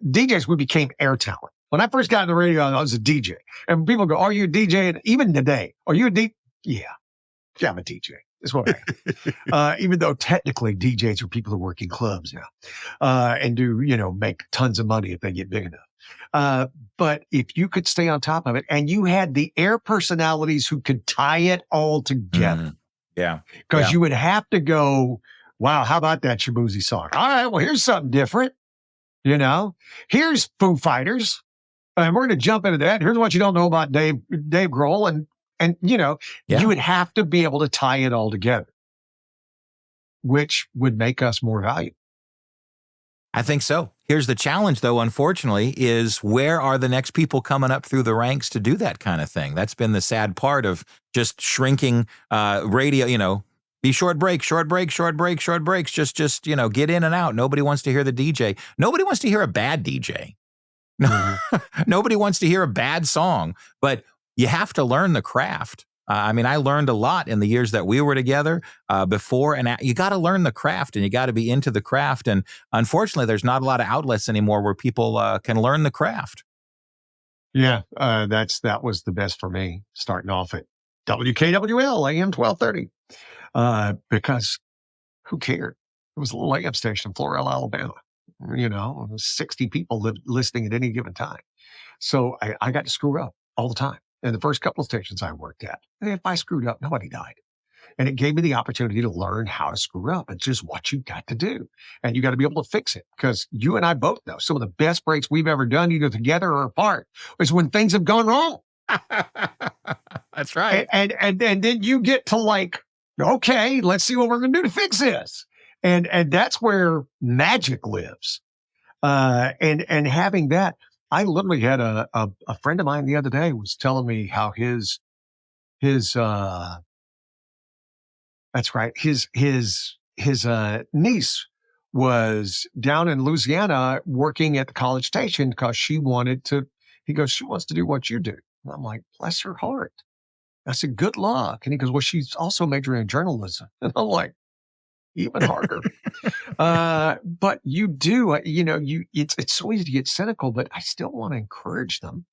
DJs, we became air talent. When I first got in the radio, I was a DJ. And people go, are you a DJ? And even today, are you a DJ? Yeah, I'm a DJ. That's what I am. Even though technically DJs are people who work in clubs now and do, make tons of money if they get big enough. But if you could stay on top of it and you had the air personalities who could tie it all together. Yeah. Because you would have to go, wow, how about that Shabuzi song? All right, well, here's something different. Here's Foo Fighters. And we're going to jump into that. Here's what you don't know about Dave Grohl. And you would have to be able to tie it all together, which would make us more valuable. I think so. Here's the challenge, though, unfortunately, is where are the next people coming up through the ranks to do that kind of thing? That's been the sad part of just shrinking radio, be short breaks, just, get in and out. Nobody wants to hear the DJ. Nobody wants to hear a bad DJ. Nobody wants to hear a bad song, but you have to learn the craft. I learned a lot in the years that we were together before, and you got to learn the craft and you got to be into the craft. And unfortunately, there's not a lot of outlets anymore where people can learn the craft. Yeah, that was the best for me, starting off at WKWL AM 1230, because Who cared? It was a little AM station in Florida, Alabama. You know, it was 60 people listening at any given time. So I got to screw up all the time. And the first couple of stations I worked at, if I screwed up, nobody died. And it gave me the opportunity to learn how to screw up. It's just what you got to do. And you got to be able to fix it, because you and I both know some of the best breaks we've ever done, either together or apart, is when things have gone wrong. That's right. And then you get to like, okay, let's see what we're going to do to fix this. And that's where magic lives. And having that, I literally had a friend of mine the other day was telling me how his that's right, his niece was down in Louisiana working at the College Station because she wants to do what you do. And I'm like, bless her heart. I said, good luck. And he goes, well, she's also majoring in journalism. And I'm like, even harder. But you do, it's so easy to get cynical, but I still want to encourage them,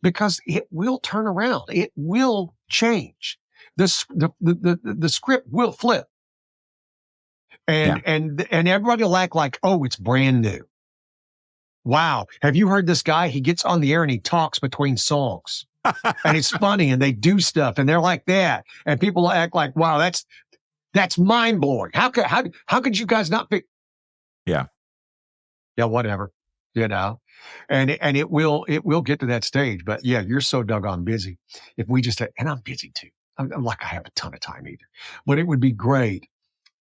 because it will turn around. It will change. The script will flip. And everybody will act like, oh, it's brand new. Wow. Have you heard this guy? He gets on the air and he talks between songs. And it's funny, and they do stuff, and they're like that. And people act like, wow, that's mind blowing. How could you guys not be? Yeah, whatever, and it will get to that stage. But yeah, you're so doggone busy. If we just, and I'm busy too. I'm like, I have a ton of time either, but it would be great.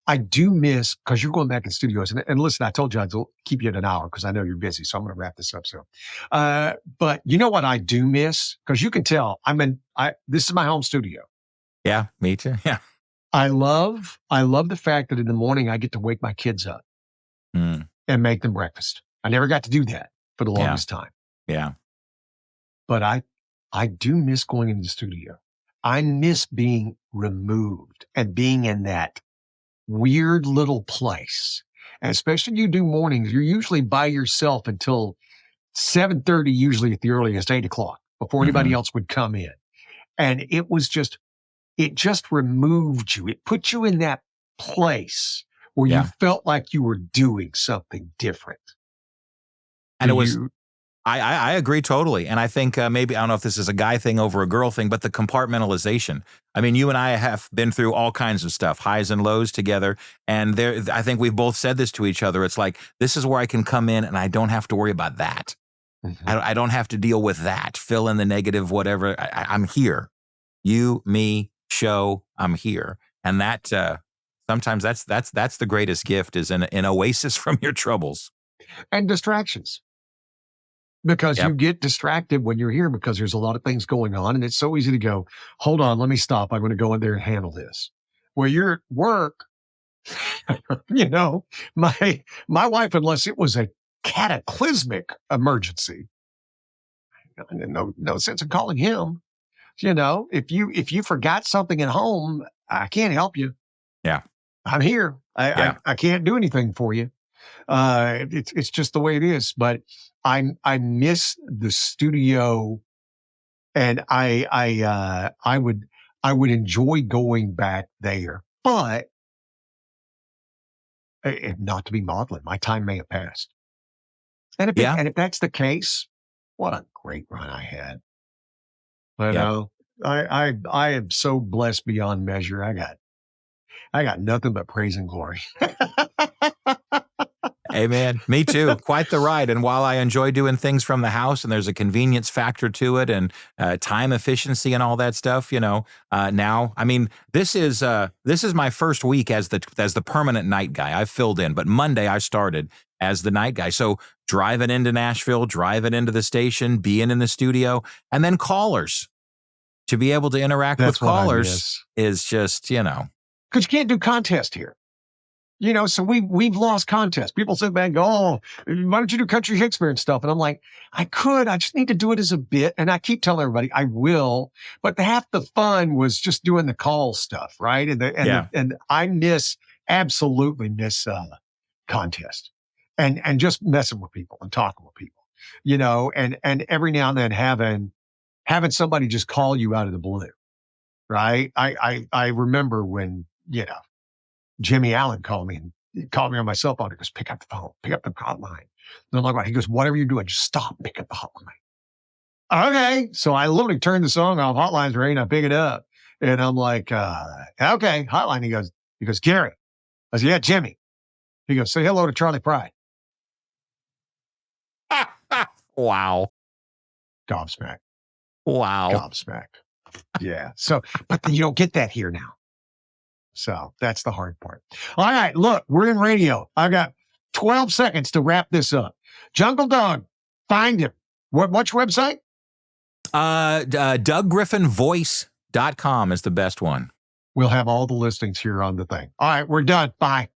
I do miss, because you're going back in studios, and listen, I told you I'd keep you at an hour because I know you're busy, so I'm going to wrap this up soon. But you know what I do miss? Because you can tell this is my home studio. Yeah, me too. Yeah. I love the fact that in the morning I get to wake my kids up and make them breakfast. I never got to do that for the longest time. Yeah. But I do miss going into the studio. I miss being removed and being in that weird little place. And especially you do mornings, you're usually by yourself until 7:30, usually at the earliest, 8 o'clock, before anybody else would come in. And it just removed you. It put you in that place where you felt like you were doing something different. And it was, I agree totally. And I think maybe, I don't know if this is a guy thing over a girl thing, but the compartmentalization. I mean, you and I have been through all kinds of stuff, highs and lows together. And I think we've both said this to each other. It's like, this is where I can come in and I don't have to worry about that. I don't have to deal with that, fill in the negative, whatever. I'm here. You, me, show, I'm here. And that sometimes that's the greatest gift, is an oasis from your troubles. And distractions. Because you get distracted when you're here, because there's a lot of things going on, and it's so easy to go, hold on, let me stop. I'm going to go in there and handle this. Where you're at work, my wife, unless it was a cataclysmic emergency, no sense in calling him. If you forgot something at home, I can't help you. Yeah. I'm here. I can't do anything for you. It's just the way it is. But I miss the studio, and I would enjoy going back there, but not to be maudlin. My time may have passed. And if that's the case, what a great run I had. But I am so blessed beyond measure. I got nothing but praise and glory. Amen. Me too. Quite the ride. And while I enjoy doing things from the house, and there's a convenience factor to it, and time efficiency and all that stuff, now, I mean, this is my first week as the permanent night guy. I've filled in, but Monday I started as the night guy. So driving into Nashville, driving into the station, being in the studio, and then callers, to be able to interact with callers is just, because you can't do contest here. So we've lost contests. People sit back and go, oh, why don't you do Country Shakespeare and stuff? And I'm like, I just need to do it as a bit. And I keep telling everybody I will, but half the fun was just doing the call stuff, right? And I absolutely miss contest and just messing with people and talking with people, and every now and then having somebody just call you out of the blue, right? I remember when, Jimmy Allen called me and he called me on my cell phone. He goes, pick up the phone, pick up the hotline. And I'm like, what? He goes, whatever you're doing, just stop, pick up the hotline. Okay. So I literally turned the song off. Hotline's ringing. I pick it up. And I'm like, okay, hotline. He goes, Gary. I said, yeah, Jimmy. He goes, say hello to Charlie Pride. Wow. Gobsmacked. Wow. Gobsmacked. Yeah. So, but then you don't get that here now. So that's the hard part. All right. Look, we're in radio. I got 12 seconds to wrap this up. Jungle Doug, find him. What's your website? DougGriffinVoice.com is the best one. We'll have all the listings here on the thing. All right. We're done. Bye.